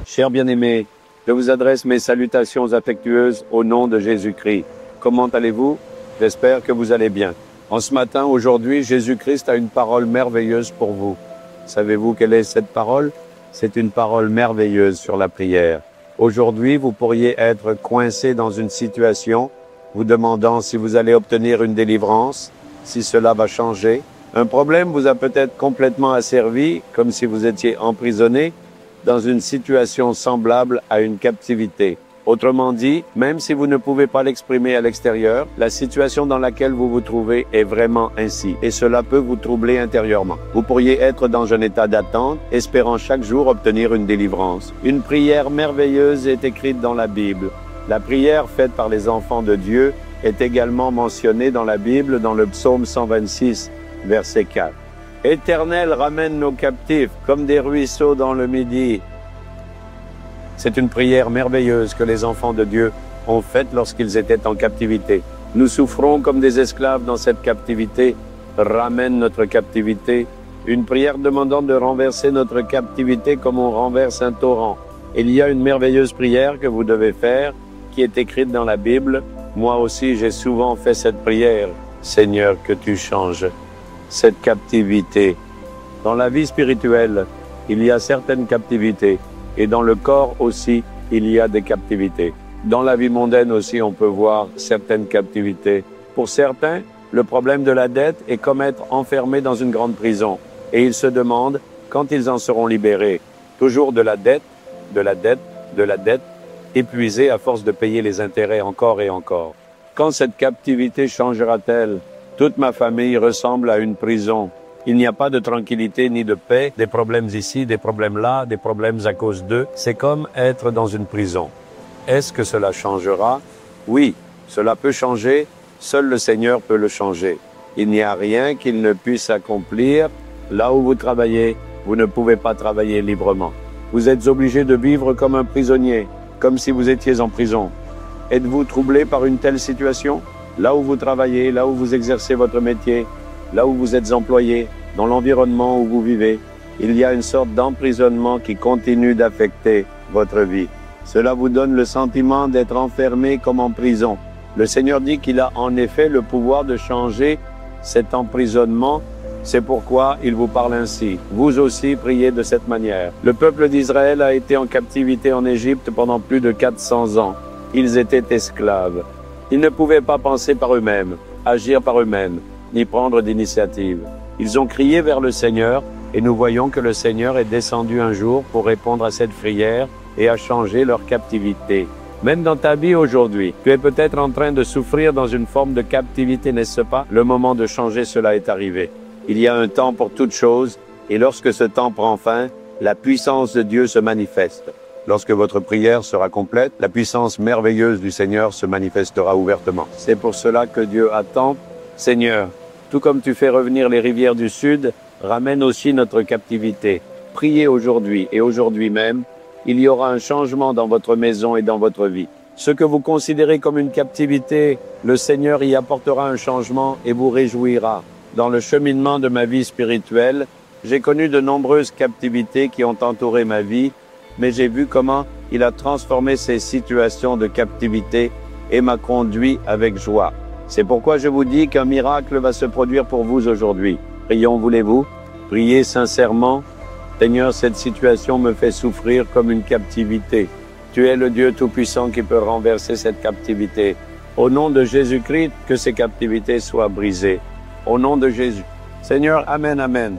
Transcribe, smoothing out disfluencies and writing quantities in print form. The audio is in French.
Chers bien-aimés, je vous adresse mes salutations affectueuses au nom de Jésus-Christ. Comment allez-vous? J'espère que vous allez bien. En ce matin, aujourd'hui, Jésus-Christ a une parole merveilleuse pour vous. Savez-vous quelle est cette parole? C'est une parole merveilleuse sur la prière. Aujourd'hui, vous pourriez être coincé dans une situation, vous demandant si vous allez obtenir une délivrance, si cela va changer. Un problème vous a peut-être complètement asservi, comme si vous étiez emprisonné dans une situation semblable à une captivité. Autrement dit, même si vous ne pouvez pas l'exprimer à l'extérieur, la situation dans laquelle vous vous trouvez est vraiment ainsi, et cela peut vous troubler intérieurement. Vous pourriez être dans un état d'attente, espérant chaque jour obtenir une délivrance. Une prière merveilleuse est écrite dans la Bible. La prière faite par les enfants de Dieu est également mentionnée dans la Bible, dans le psaume 126, verset 4. Éternel, ramène nos captifs comme des ruisseaux dans le Midi. C'est une prière merveilleuse que les enfants de Dieu ont faite lorsqu'ils étaient en captivité. Nous souffrons comme des esclaves dans cette captivité. Ramène notre captivité. Une prière demandant de renverser notre captivité comme on renverse un torrent. Il y a une merveilleuse prière que vous devez faire qui est écrite dans la Bible. Moi aussi, j'ai souvent fait cette prière. Seigneur, que tu changes cette captivité. Dans la vie spirituelle, il y a certaines captivités. Et dans le corps aussi, il y a des captivités. Dans la vie mondaine aussi, on peut voir certaines captivités. Pour certains, le problème de la dette est comme être enfermé dans une grande prison. Et ils se demandent quand ils en seront libérés. Toujours de la dette, de la dette, de la dette, épuisés à force de payer les intérêts encore et encore. Quand cette captivité changera-t-elle? Toute ma famille ressemble à une prison. Il n'y a pas de tranquillité ni de paix, des problèmes ici, des problèmes là, des problèmes à cause d'eux. C'est comme être dans une prison. Est-ce que cela changera? Oui, cela peut changer. Seul le Seigneur peut le changer. Il n'y a rien qu'il ne puisse accomplir. Là où vous travaillez, vous ne pouvez pas travailler librement. Vous êtes obligé de vivre comme un prisonnier, comme si vous étiez en prison. Êtes-vous troublé par une telle situation? Là où vous travaillez, là où vous exercez votre métier, là où vous êtes employé, dans l'environnement où vous vivez, il y a une sorte d'emprisonnement qui continue d'affecter votre vie. Cela vous donne le sentiment d'être enfermé comme en prison. Le Seigneur dit qu'il a en effet le pouvoir de changer cet emprisonnement. C'est pourquoi il vous parle ainsi. Vous aussi priez de cette manière. Le peuple d'Israël a été en captivité en Égypte pendant plus de 400 ans. Ils étaient esclaves. Ils ne pouvaient pas penser par eux-mêmes, agir par eux-mêmes, ni prendre d'initiative. Ils ont crié vers le Seigneur et nous voyons que le Seigneur est descendu un jour pour répondre à cette prière et à changer leur captivité. Même dans ta vie aujourd'hui, tu es peut-être en train de souffrir dans une forme de captivité, n'est-ce pas? Le moment de changer cela est arrivé. Il y a un temps pour toute chose et lorsque ce temps prend fin, la puissance de Dieu se manifeste. Lorsque votre prière sera complète, la puissance merveilleuse du Seigneur se manifestera ouvertement. C'est pour cela que Dieu attend. Seigneur, tout comme tu fais revenir les rivières du sud, ramène aussi notre captivité. Priez aujourd'hui et aujourd'hui même, il y aura un changement dans votre maison et dans votre vie. Ce que vous considérez comme une captivité, le Seigneur y apportera un changement et vous réjouira. Dans le cheminement de ma vie spirituelle, j'ai connu de nombreuses captivités qui ont entouré ma vie, mais j'ai vu comment il a transformé ces situations de captivité et m'a conduit avec joie. C'est pourquoi je vous dis qu'un miracle va se produire pour vous aujourd'hui. Prions, voulez-vous? Priez sincèrement. Seigneur, cette situation me fait souffrir comme une captivité. Tu es le Dieu Tout-Puissant qui peut renverser cette captivité. Au nom de Jésus-Christ, que ces captivités soient brisées. Au nom de Jésus. Seigneur, Amen, Amen.